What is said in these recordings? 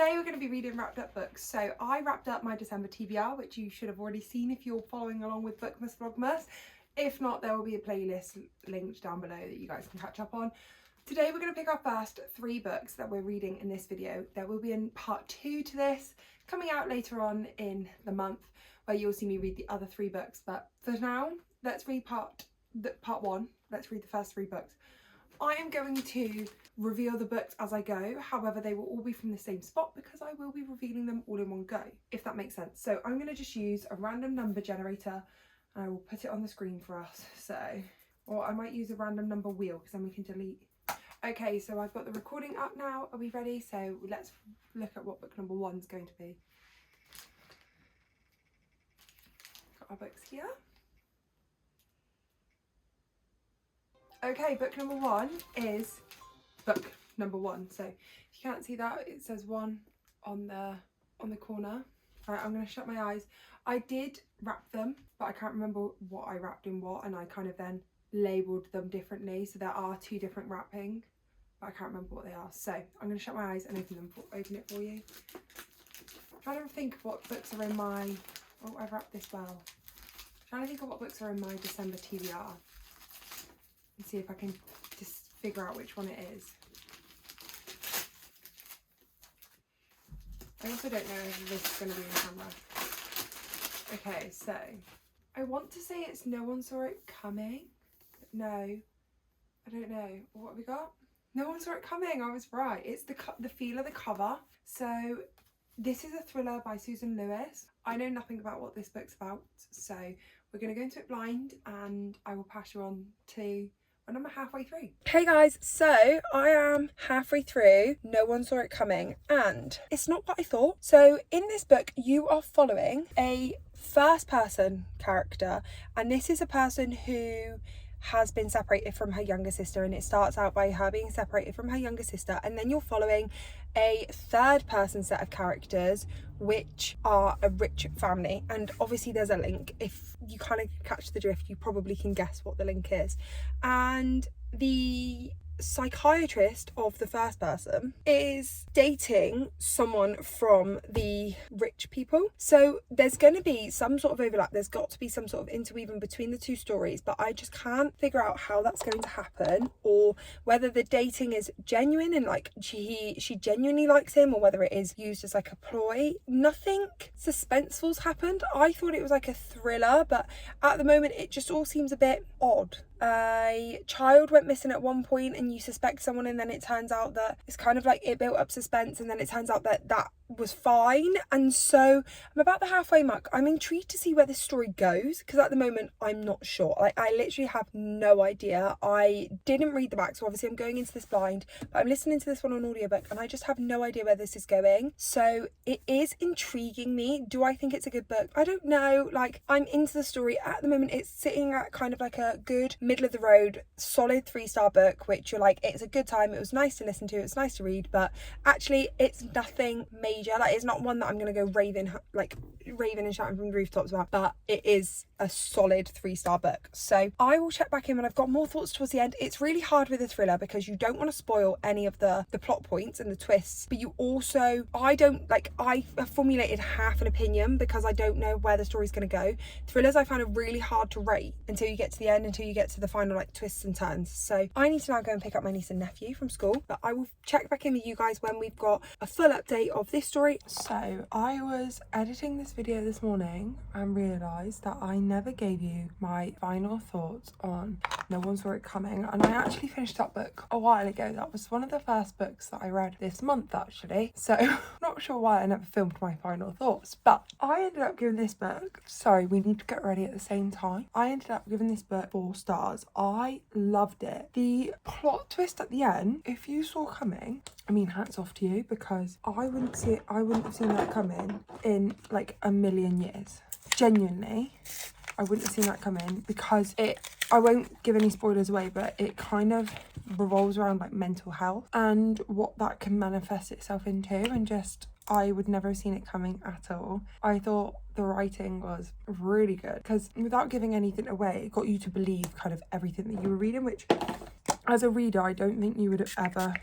Today we're going to be reading wrapped up books. So I wrapped up my December TBR, which you should have already seen if you're following along with Bookmas Vlogmas. If not, there will be a playlist linked down below that you guys can catch up on. Today we're going to pick our first 3 books that we're reading in this video. There will be a part 2 to this coming out later on in the month, where you'll see me read the other 3 books. But for now, let's read part 1. Let's read the first 3 books. I am going to reveal the books as I go, however they will all be from the same spot because I will be revealing them all in one go, if that makes sense. So I'm going to just use a random number generator and I will put it on the screen for us. Or I might use a random number wheel because then we can delete. Okay, so I've got the recording up now. Are we ready? So let's look at what book number 1 is going to be. Got our books here. Okay, book number 1 is book number 1. So if you can't see that, it says 1 on the corner. Right, I'm going to shut my eyes. I did wrap them, but I can't remember what I wrapped in what, and I kind of then labelled them differently. So there are 2 different wrapping, but I can't remember what they are. So I'm going to shut my eyes and open it for you. I'm trying to think of what books are in my... Oh, I've wrapped this well. I'm trying to think of what books are in my December TBR. And see if I can just figure out which one it is. I also don't know if this is going to be on camera. Okay, so I want to say it's No One Saw It Coming. But no, I don't know. What have we got? No One Saw It Coming. I was right. It's the feel of the cover. So this is a thriller by Susan Lewis. I know nothing about what this book's about, so we're going to go into it blind and I will pass you on to... and I'm halfway through. Hey guys, so I am halfway through No One Saw It Coming, and it's not what I thought. So in this book you are following a first person character, and this is a person who has been separated from her younger sister, and it starts out by her being separated from her younger sister, and then you're following a third person set of characters which are a rich family, and obviously there's a link. If you kind of catch the drift, you probably can guess what the link is. And the psychiatrist of the first person is dating someone from the rich people, so there's going to be some sort of overlap. There's got to be some sort of interweaving between the 2 stories, but I just can't figure out how that's going to happen, or whether the dating is genuine and like she genuinely likes him, or whether it is used as like a ploy. Nothing suspenseful's happened. I thought it was like a thriller, but at the moment it just all seems a bit odd. A child went missing at one point and you suspect someone, and then it turns out that it's kind of like it built up suspense, and then it turns out that that was fine. And so I'm about the halfway mark. I'm intrigued to see where this story goes, because at the moment I'm not sure. Like, I literally have no idea. I didn't read the back, so obviously I'm going into this blind, but I'm listening to this one on audiobook and I just have no idea where this is going. So it is intriguing me. Do I think it's a good book? I don't know. Like, I'm into the story at the moment. It's sitting at kind of like a good middle of the road, solid 3-star book, which you're like, it's a good time, it was nice to listen to, it's nice to read, but actually it's nothing major. Like, it's not one that I'm gonna go raving and shouting from the rooftops about, but it is a solid 3-star book. So I will check back in when I've got more thoughts towards the end. It's really hard with a thriller because you don't want to spoil any of the plot points and the twists, but you also, I have formulated half an opinion because I don't know where the story's going to go. Thrillers I find are really hard to rate until you get to the end, until you get to the final like twists and turns. So I need to now go and pick up my niece and nephew from school, but I will check back in with you guys when we've got a full update of this story. So I was editing this video this morning and realised that I never gave you my final thoughts on No One Saw It Coming, and I actually finished that book a while ago. That was one of the first books that I read this month actually, so not sure why I never filmed my final thoughts, but I ended up giving this book, sorry, we need to get ready at the same time. I ended up giving this book 4 stars. I loved it. The plot twist at the end, if you saw coming, I mean, hats off to you, because I wouldn't have seen that coming in like a million years. Genuinely, I wouldn't have seen that coming, because I won't give any spoilers away, but it kind of revolves around like mental health and what that can manifest itself into, and just, I would never have seen it coming at all. I thought the writing was really good, because without giving anything away, it got you to believe kind of everything that you were reading, which as a reader I don't think you would have ever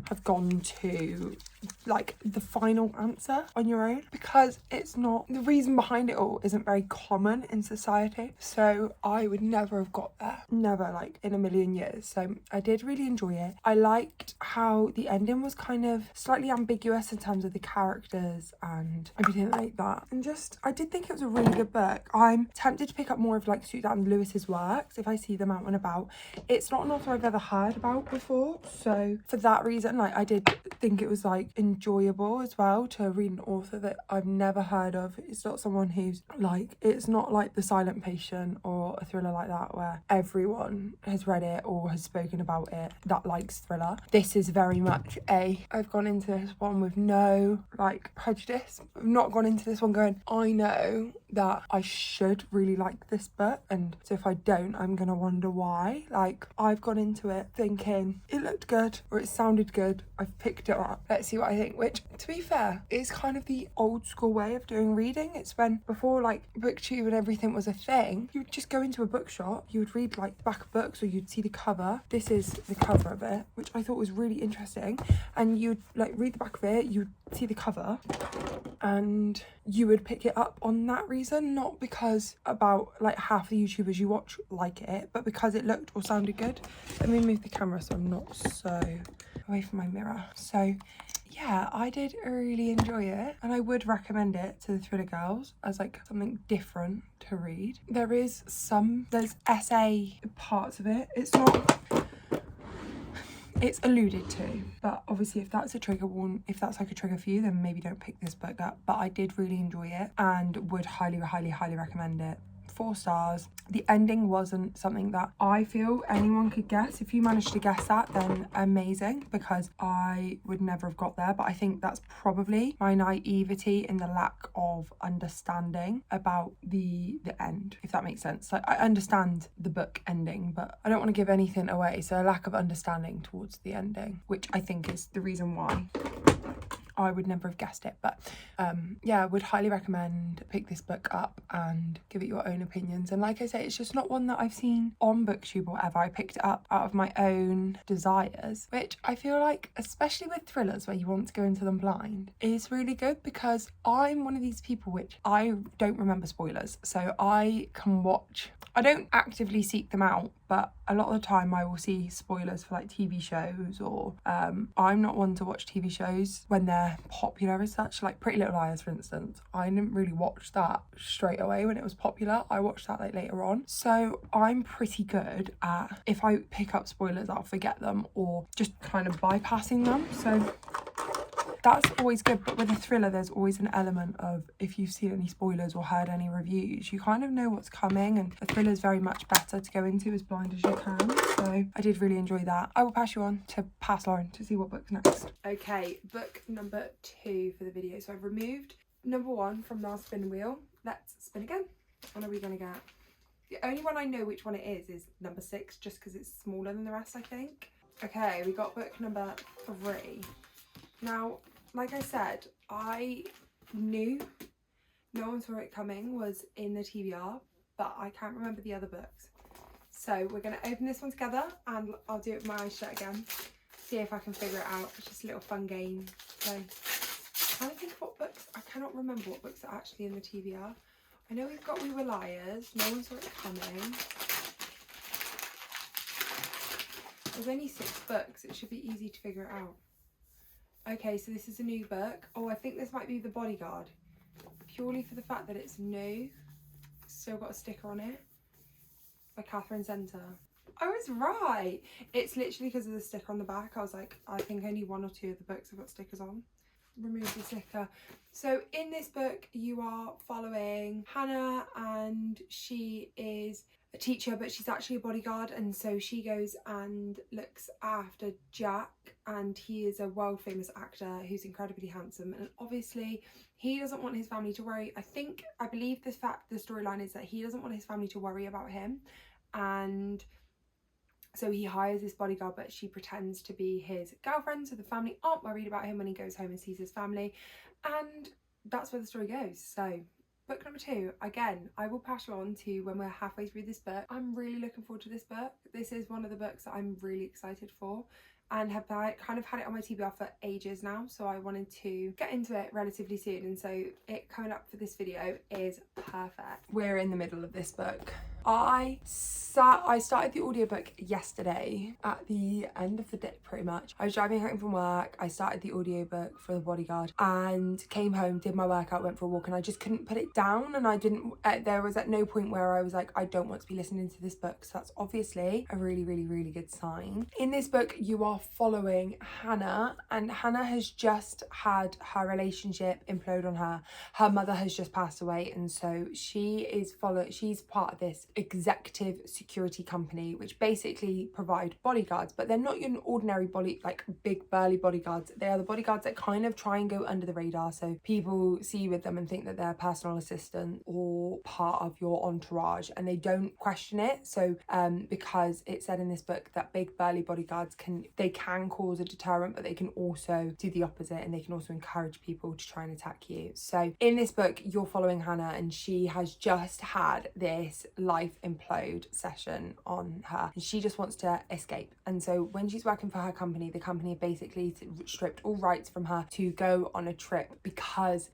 have gone to like the final answer on your own, because it's not, the reason behind it all isn't very common in society. So I would never have got there, never, like in a million years. So I did really enjoy it. I liked how the ending was kind of slightly ambiguous in terms of the characters and everything like that. And just, I did think it was a really good book. I'm tempted to pick up more of like Susan Lewis's works if I see them out and about. It's not an author I've ever heard about before, so for that reason, like, I did think it was like enjoyable as well to read an author that I've never heard of. It's not someone who's like, it's not like The Silent Patient or a thriller like that where everyone has read it or has spoken about it that likes thriller. This is very much I've gone into this one with no like prejudice. I've not gone into this one going, I know that I should really like this book, and so if I don't, I'm gonna wonder why. Like, I've gone into it thinking it looked good or it sounded good. I've picked it up, let's see what I think, which to be fair is kind of the old school way of doing reading. It's when before like booktube and everything was a thing, you would just go into a bookshop, you would read like the back of books, or you'd see the cover. This is the cover of it, which I thought was really interesting, and you'd like read the back of it, you'd see the cover, and you would pick it up on that reason, not because about like half the YouTubers you watch like it, but because it looked or sounded good. Let me move the camera so I'm not so away from my mirror. So yeah, I did really enjoy it, and I would recommend it to the thriller girls as like something different to read. There's essay parts of it. It's alluded to, but obviously if that's a trigger warning, if that's like a trigger for you, then maybe don't pick this book up. But I did really enjoy it and would highly recommend it. 4 stars. The ending wasn't something that I feel anyone could guess. If you managed to guess that, then amazing, because I would never have got there. But I think that's probably my naivety in the lack of understanding about the end, if that makes sense. Like, I understand the book ending, but I don't want to give anything away, so a lack of understanding towards the ending, which I think is the reason why I would never have guessed it. But yeah, I would highly recommend pick this book up and give it your own opinions. And like I say, it's just not one that I've seen on booktube or whatever. I picked it up out of my own desires, which I feel like, especially with thrillers where you want to go into them blind, is really good, because I'm one of these people which I don't remember spoilers, so I can watch. I don't actively seek them out, but a lot of the time I will see spoilers for like TV shows, or I'm not one to watch TV shows when they're popular as such, like Pretty Little Liars for instance. I didn't really watch that straight away when it was popular. I watched that like later on. So I'm pretty good at, if I pick up spoilers, I'll forget them or just kind of bypassing them. So that's always good. But with a thriller, there's always an element of, if you've seen any spoilers or heard any reviews, you kind of know what's coming, and a thriller is very much better to go into as blind as you can. So I did really enjoy that. I will pass you on to Lauren to see what book's next. Okay, book number 2 for the video. So I've removed number 1 from our spin wheel. Let's spin again. What are we gonna get? The only one I know which one it is number 6, just because it's smaller than the rest, I think. Okay, we got book number 3. Now, like I said, I knew No One Saw It Coming was in the TBR, but I can't remember the other books. So we're going to open this one together, and I'll do it with my eyes shut again, see if I can figure it out. It's just a little fun game. So I'm trying to think what books, I cannot remember what books are actually in the TBR. I know we've got We Were Liars, No One Saw It Coming. There's only 6 books, it should be easy to figure it out. Okay, so this is a new book. Oh, I think this might be The Bodyguard, purely for the fact that it's new. Still got a sticker on it, by Catherine Center. I was right. It's literally because of the sticker on the back. I was like, I think only 1 or 2 of the books have got stickers on. Remove the sticker. So in this book, you are following Hannah, and she is a teacher, but she's actually a bodyguard, and so she goes and looks after Jack, and he is a world famous actor who's incredibly handsome, and obviously he doesn't want his family to worry. I believe the storyline is that he doesn't want his family to worry about him, and so he hires this bodyguard, but she pretends to be his girlfriend, so the family aren't worried about him when he goes home and sees his family, and that's where the story goes. So book number 2, again, I will pass you on to when we're halfway through this book. I'm really looking forward to this book. This is one of the books that I'm really excited for, and have kind of had it on my TBR for ages now, so I wanted to get into it relatively soon, and so it coming up for this video is perfect. We're in the middle of this book. I started the audiobook yesterday at the end of the day, pretty much. I was driving home from work, I started the audiobook for The Bodyguard and came home, did my workout, went for a walk, and I just couldn't put it down, and I didn't, there was at no point where I was like, I don't want to be listening to this book. So that's obviously a really, really, really good sign. In this book, you are following Hannah, and Hannah has just had her relationship implode on her. Her mother has just passed away, and so she's part of this executive security company which basically provide bodyguards, but they're not your ordinary big burly bodyguards. They are the bodyguards that kind of try and go under the radar, so people see you with them and think that they're personal assistant or part of your entourage, and they don't question it. So because it said in this book that big burly bodyguards can cause a deterrent, but they can also do the opposite, and they can also encourage people to try and attack you. So in this book, you're following Hannah, and she has just had this life implode session on her, and she just wants to escape. And so when she's working for her company, the company basically stripped all rights from her to go on a trip because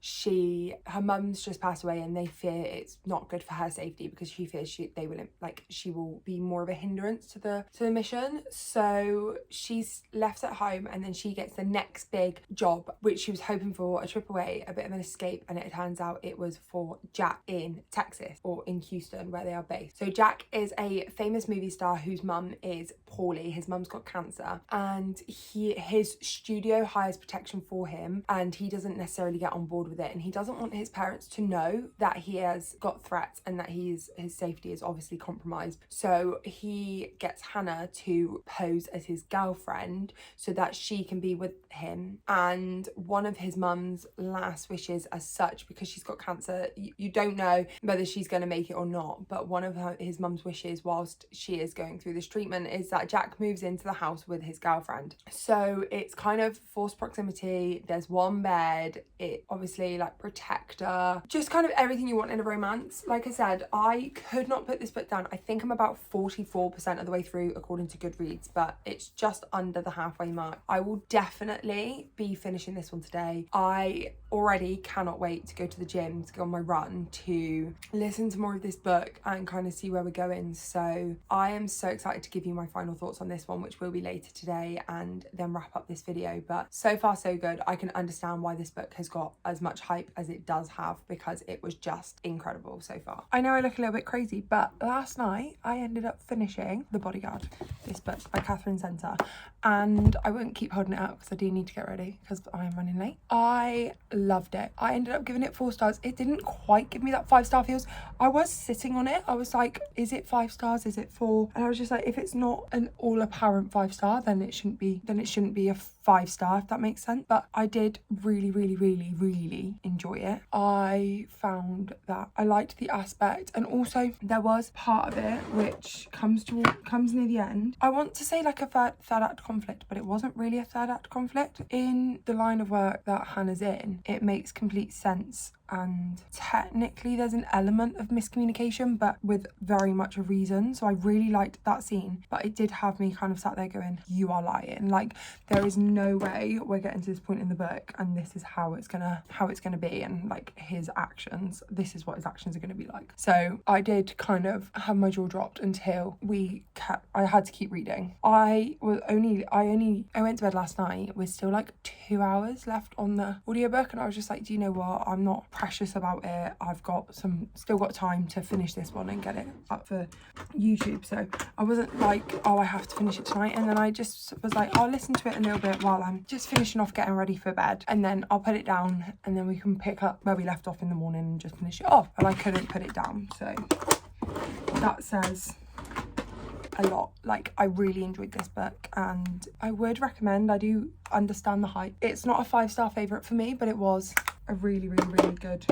her mum's just passed away, and they fear it's not good for her safety because she fears she will be more of a hindrance to the mission. So she's left at home, and then she gets the next big job, which she was hoping for, a trip away, a bit of an escape, and it turns out it was for Jack in Texas, or in Houston, where they are based. So Jack is a famous movie star whose mum is poorly. His mum's got cancer, and his studio hires protection for him, and he doesn't necessarily get on board with it, and he doesn't want his parents to know that he has got threats and that his safety is obviously compromised. So he gets Hannah to pose as his girlfriend so that she can be with him. And one of his mum's last wishes, as such, because she's got cancer, you don't know whether she's going to make it or not, but one of his mum's wishes whilst she is going through this treatment is that Jack moves into the house with his girlfriend. So it's kind of forced proximity, there's one bed, it obviously protector, just kind of everything you want in a romance. Like I said, I could not put this book down. I think I'm about 44% of the way through according to Goodreads, but it's just under the halfway mark. I will definitely be finishing this one today. I already cannot wait to go to the gym, to go on my run, to listen to more of this book and kind of see where we're going. So I am so excited to give you my final thoughts on this one, which will be later today, and then wrap up this video. But so far so good. I can understand why this book has got as much hype as it does have, because it was just incredible so far. I know I look a little bit crazy, but last night I ended up finishing The Bodyguard, this book by Catherine Center, and I won't keep holding it out because I do need to get ready because I am running late. I loved it. I ended up giving it 4 stars. It didn't quite give me that 5-star feels. I was sitting on it. I was like, is it 5 stars? Is it 4? And I was just like, if it's not an all apparent 5-star, then it shouldn't be a 5-star, if that makes sense. But I did really, really, really, really enjoy it. I found that I liked the aspect, and also there was part of it which comes near the end. I want to say like a third act conflict, but it wasn't really a third act conflict. In the line of work that Hannah's in, it makes complete sense, and technically there's an element of miscommunication, but with very much a reason. So I really liked that scene, but it did have me kind of sat there going, you are lying. Like, there is no way we're getting to this point in the book and this is how it's gonna be, and like his actions, this is what his actions are gonna be like. So I did kind of have my jaw dropped until I had to keep reading. I went to bed last night with still like 2 hours left on the audiobook, and I was just like, do you know what, I'm not precious about it. I've still got time to finish this one and get it up for YouTube. So I wasn't like, oh, I have to finish it tonight. And then I just was like, I'll listen to it a little bit while I'm just finishing off getting ready for bed, and then I'll put it down, and then we can pick up where we left off in the morning and just finish it off. And I couldn't put it down, so that says a lot. Like, I really enjoyed this book and I would recommend. I do understand the hype. It's not a 5-star favourite for me, but it was a really, really, really good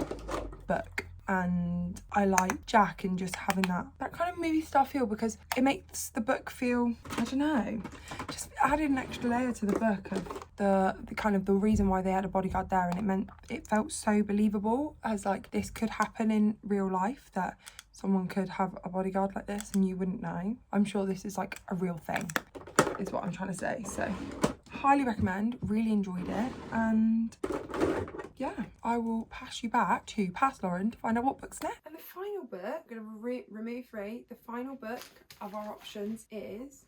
book. And I like Jack and just having that kind of movie star feel, because it makes the book feel, I don't know, just added an extra layer to the book of the kind of the reason why they had a bodyguard there, and it felt so believable, as like this could happen in real life, that someone could have a bodyguard like this and you wouldn't know. I'm sure this is like a real thing. is what I'm trying to say. So highly recommend, really enjoyed it, and yeah, I will pass you back to Past Lauren to find out what book's next. And the final book, I'm going to remove 3. The final book of our options is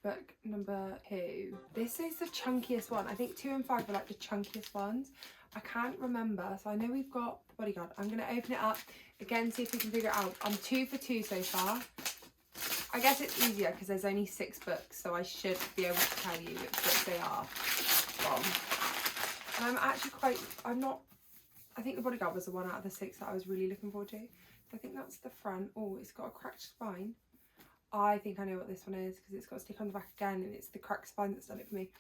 book number 2. This is the chunkiest one. I think 2 and 5 are like the chunkiest ones. I can't remember, so I know we've got Bodyguard. I'm going to open it up again, see if we can figure it out. I'm 2 for 2 so far. I guess it's easier because there's only 6 books, so I should be able to tell you which books they are from. And I'm actually I think the Bodyguard was the one out of the 6 that I was really looking forward to. So I think that's the front. Oh, it's got a cracked spine. I think I know what this one is because it's got a stick on the back again, and it's the cracked spine that's done it for me.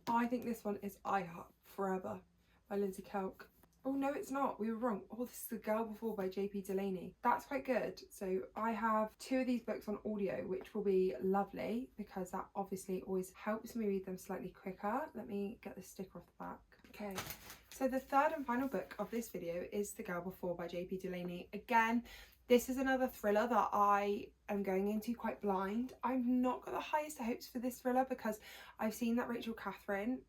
I think this one is I Heart Forever by Lindsay Kelk. Oh no, it's not. We were wrong. Oh, this is The Girl Before by JP Delaney. That's quite good. So I have 2 of these books on audio, which will be lovely because that obviously always helps me read them slightly quicker. Let me get the sticker off the back. Okay, so the third and final book of this video is The Girl Before by JP Delaney. Again, this is another thriller that I am going into quite blind. I've not got the highest hopes for this thriller because I've seen that Rachel Catherine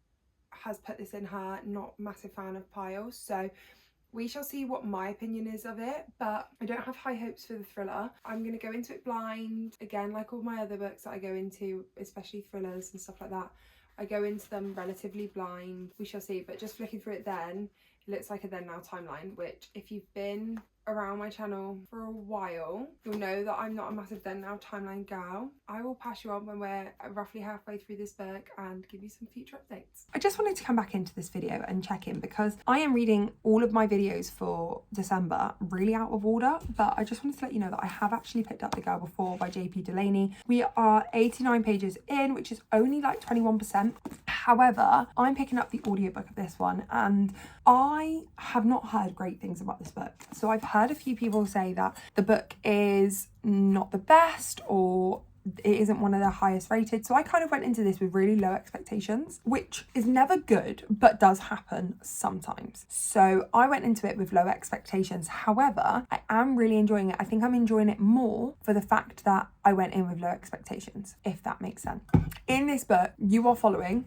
has put this in her not massive fan of piles, so we shall see what my opinion is of it, but I don't have high hopes for the thriller. I'm going to go into it blind again, like all my other books that I go into, especially thrillers and stuff like that. I go into them relatively blind. We shall see, but just flicking through it then, it looks like a then now timeline, which if you've been around my channel for a while, you'll know that I'm not a massive then now timeline gal. I will pass you on when we're roughly halfway through this book and give you some future updates. I just wanted to come back into this video and check in because I am reading all of my videos for December really out of order, but I just wanted to let you know that I have actually picked up The Girl Before by JP Delaney. We are 89 pages in, which is only like 21%. However, I'm picking up the audiobook of this one and I have not heard great things about this book. So I've heard a few people say that the book is not the best or it isn't one of the highest rated. So I kind of went into this with really low expectations, which is never good, but does happen sometimes. So I went into it with low expectations. However, I am really enjoying it. I think I'm enjoying it more for the fact that I went in with low expectations, if that makes sense. In this book, you are following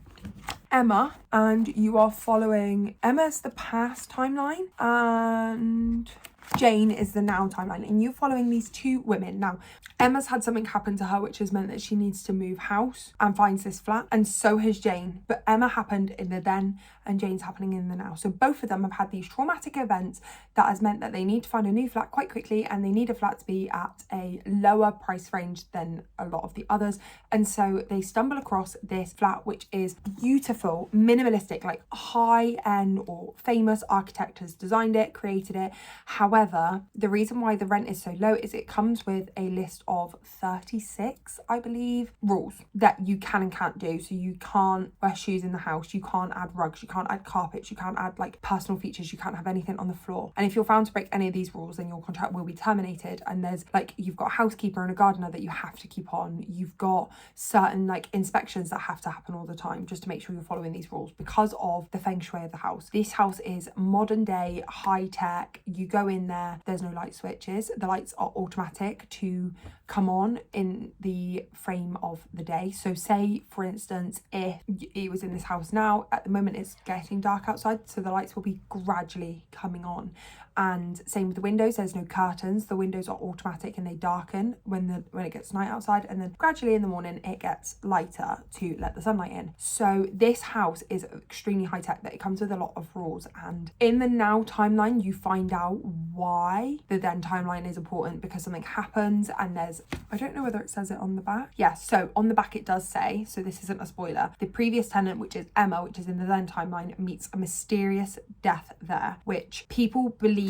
Emma, and you are following Emma's the past timeline and Jane is the now timeline, and you're following these 2 women. Now, Emma's had something happen to her which has meant that she needs to move house and finds this flat, and so has Jane, but Emma happened in the then and Jane's happening in the now. So both of them have had these traumatic events that has meant that they need to find a new flat quite quickly, and they need a flat to be at a lower price range than a lot of the others, and so they stumble across this flat which is beautiful, minimalistic, like high-end or famous architect has designed it, created it. However, the reason why the rent is so low is it comes with a list of 36, I believe, rules that you can and can't do. So you can't wear shoes in the house, you can't add rugs, you can't add carpets, you can't add like personal features, you can't have anything on the floor. And if you're found to break any of these rules, then your contract will be terminated. And there's like, you've got a housekeeper and a gardener that you have to keep on. You've got certain like inspections that have to happen all the time just to make sure you're following these rules because of the feng shui of the house. This house is modern day, high tech. You go in there, there's no light switches. The lights are automatic to come on in the frame of the day. So say for instance, if it was in this house now, at the moment it's getting dark outside, so the lights will be gradually coming on. And same with the windows, there's no curtains, the windows are automatic and they darken when it gets night outside, and then gradually in the morning it gets lighter to let the sunlight in. So this house is extremely high tech, that it comes with a lot of rules. And in the now timeline you find out why the then timeline is important, because something happens and there's, I don't know whether it says it on the back. Yes, so on the back it does say, so this isn't a spoiler, the previous tenant, which is Emma, which is in the then timeline, meets a mysterious death there, which people believe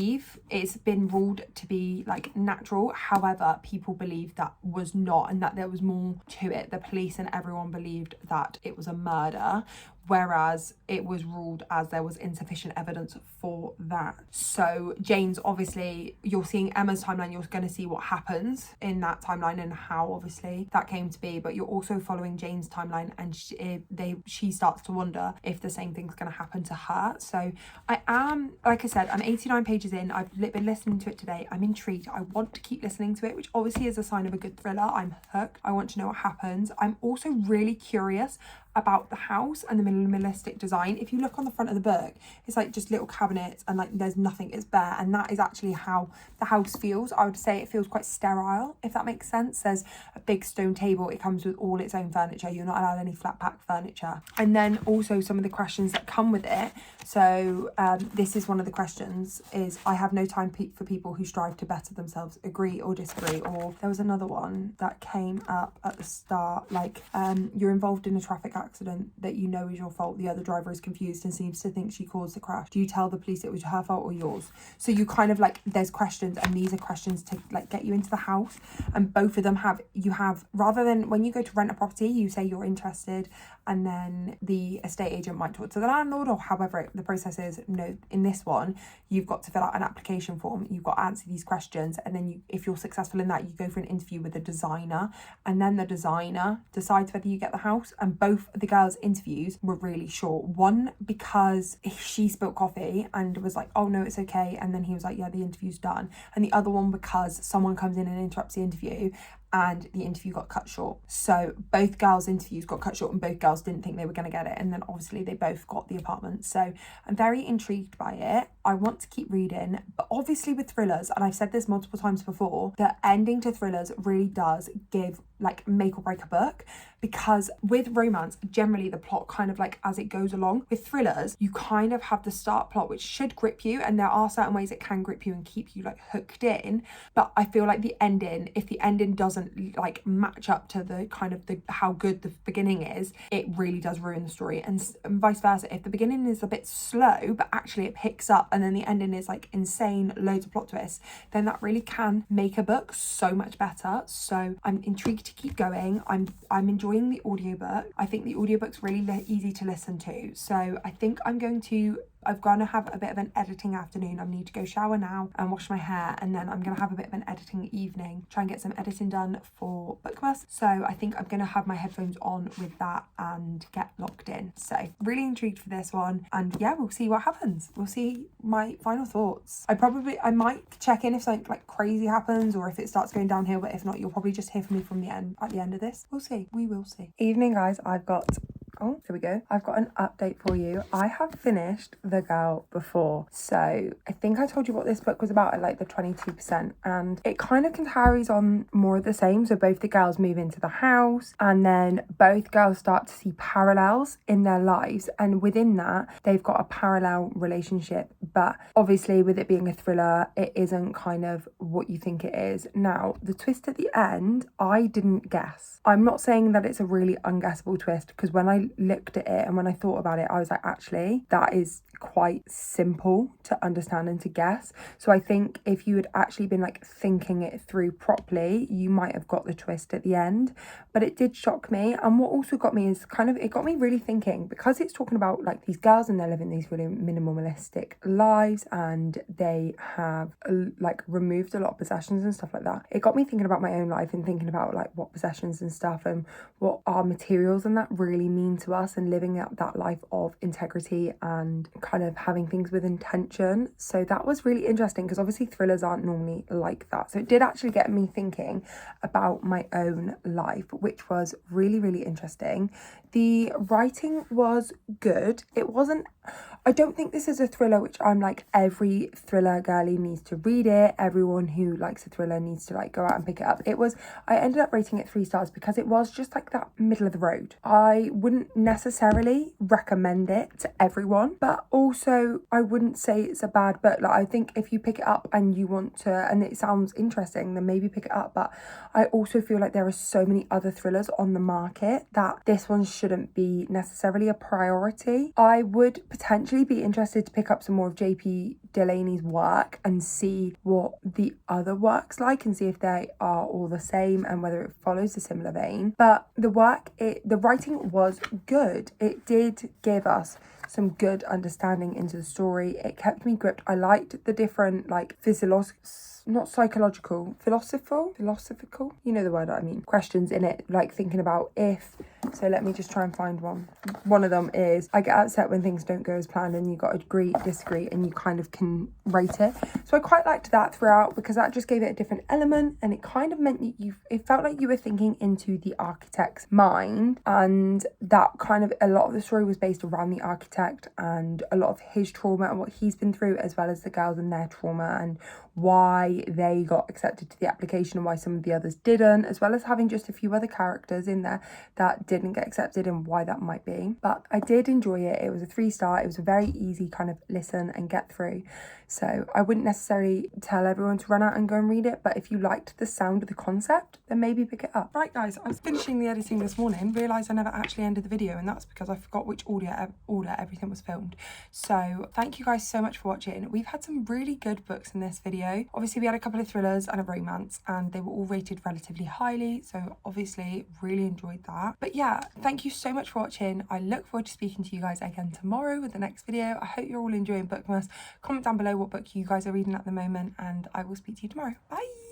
it's been ruled to be like natural. However, people believe that was not, and that there was more to it. The police and everyone believed that it was a murder, whereas it was ruled as there was insufficient evidence for that. So Jane's, obviously you're seeing Emma's timeline, you're going to see what happens in that timeline and how obviously that came to be, but you're also following Jane's timeline, and she starts to wonder if the same thing's going to happen to her. So I am, like I said, I'm 89 pages in. I've been listening to it today. I'm intrigued. I want to keep listening to it, which obviously is a sign of a good thriller. I'm hooked. I want to know what happens. I'm also really curious about the house and the minimalistic design. If you look on the front of the book, it's like just little cabinets and like there's nothing, it's bare, and that is actually how the house feels. I would say it feels quite sterile, if that makes sense. There's a big stone table, it comes with all its own furniture, you're not allowed any flat pack furniture. And then also some of the questions that come with it. So this is one of the questions, is I have no time for people who strive to better themselves, agree or disagree. Or there was another one that came up at the start, like you're involved in a traffic accident that you know is your fault. The other driver is confused and seems to think she caused the crash. Do you tell the police it was her fault or yours? So you kind of like, there's questions, and these are questions to like get you into the house. And both of them have, rather than when you go to rent a property, you say you're interested, and then the estate agent might talk to the landlord, or however the process is. No, in this one, you've got to fill out an application form. You've got to answer these questions, and then if you're successful in that, you go for an interview with a designer, and then the designer decides whether you get the house. And both the girls' interviews were really short. One because she spilled coffee and was like, oh no, it's okay, and then he was like, yeah, the interview's done. And the other one because someone comes in and interrupts the interview, and the interview got cut short. So both girls' interviews got cut short, and both girls didn't think they were going to get it. And then obviously they both got the apartment. So I'm very intrigued by it. I want to keep reading. But obviously with thrillers, and I've said this multiple times before, the ending to thrillers really does give, like, make or break a book. Because with romance, generally the plot kind of like as it goes along. With thrillers, you kind of have the start plot, which should grip you, and there are certain ways it can grip you and keep you like hooked in. But I feel like the ending, if the ending doesn't like match up to the kind of how good the beginning is, it really does ruin the story. And vice versa, if the beginning is a bit slow but actually it picks up, and then the ending is like insane, loads of plot twists, then that really can make a book so much better. So I'm intrigued to keep going. I'm enjoying the audiobook. I think the audiobook's really easy to listen to. So I think I'm going to have a bit of an editing afternoon. I need to go shower now and wash my hair, and then I'm going to have a bit of an editing evening, try and get some editing done for Bookmas. So I think I'm going to have my headphones on with that and get locked in. So really intrigued for this one, and yeah, we'll see what happens. We'll see my final thoughts. I might check in if something like crazy happens, or if it starts going downhill, but if not, you'll probably just hear from me from the end, at the end of this. We'll see. We will see. Evening, guys. I've got an update for you. I have finished The Girl Before. So I think I told you what this book was about at like the 22%, and it kind of carries on more of the same. So both the girls move into the house, and then both girls start to see parallels in their lives, and within that they've got a parallel relationship. But obviously with it being a thriller, it isn't kind of what you think it is. Now the twist at the end, I didn't guess. I'm not saying that it's a really unguessable twist, because when I looked at it and when I thought about it, I was like, actually, that is quite simple to understand and to guess. So I think if you had actually been like thinking it through properly, you might have got the twist at the end. But it did shock me. And what also got me is it got me really thinking, because it's talking about like these girls and they're living these really minimalistic lives, and they have like removed a lot of possessions and stuff like that. It got me thinking about my own life and thinking about like what possessions and stuff and what our materials and that really mean to us, and living that life of integrity and kind of having things with intention. So that was really interesting, because obviously thrillers aren't normally like that. So it did actually get me thinking about my own life, which was really, really interesting. The writing was good. I don't think this is a thriller which I'm like, every thriller girly needs to read it. Everyone who likes a thriller needs to like go out and pick it up. I ended up rating it 3 stars because it was just like that middle of the road. I wouldn't necessarily recommend it to everyone, but also I wouldn't say it's a bad book. Like, I think if you pick it up and you want to, and it sounds interesting, then maybe pick it up. But I also feel like there are so many other thrillers on the market that this one shouldn't be necessarily a priority. I would potentially be interested to pick up some more of JP Delaney's work and see what the other work's like, and see if they are all the same and whether it follows a similar vein. But the writing was good. It did give us some good understanding into the story. It kept me gripped. I liked the different like not psychological, philosophical, you know the word I mean, questions in it, like thinking about if. So let me just try and find one. One of them is, I get upset when things don't go as planned, and you got to agree, disagree, and you kind of can rate it. So I quite liked that throughout, because that just gave it a different element, and it kind of meant that it felt like you were thinking into the architect's mind, and that kind of, a lot of the story was based around the architect and a lot of his trauma and what he's been through, as well as the girls and their trauma, and why they got accepted to the application and why some of the others didn't, as well as having just a few other characters in there that didn't get accepted and why that might be. But I did enjoy it. It was a 3-star. It was a very easy kind of listen and get through. So I wouldn't necessarily tell everyone to run out and go and read it, but if you liked the sound of the concept, then maybe pick it up. Right guys, I was finishing the editing this morning, realised I never actually ended the video, and that's because I forgot which order everything was filmed. So thank you guys so much for watching. We've had some really good books in this video. Obviously we had a couple of thrillers and a romance, and they were all rated relatively highly, so obviously really enjoyed that. But yeah, thank you so much for watching. I look forward to speaking to you guys again tomorrow with the next video. I hope you're all enjoying Bookmas. Comment down below what book you guys are reading at the moment, and I will speak to you tomorrow. Bye.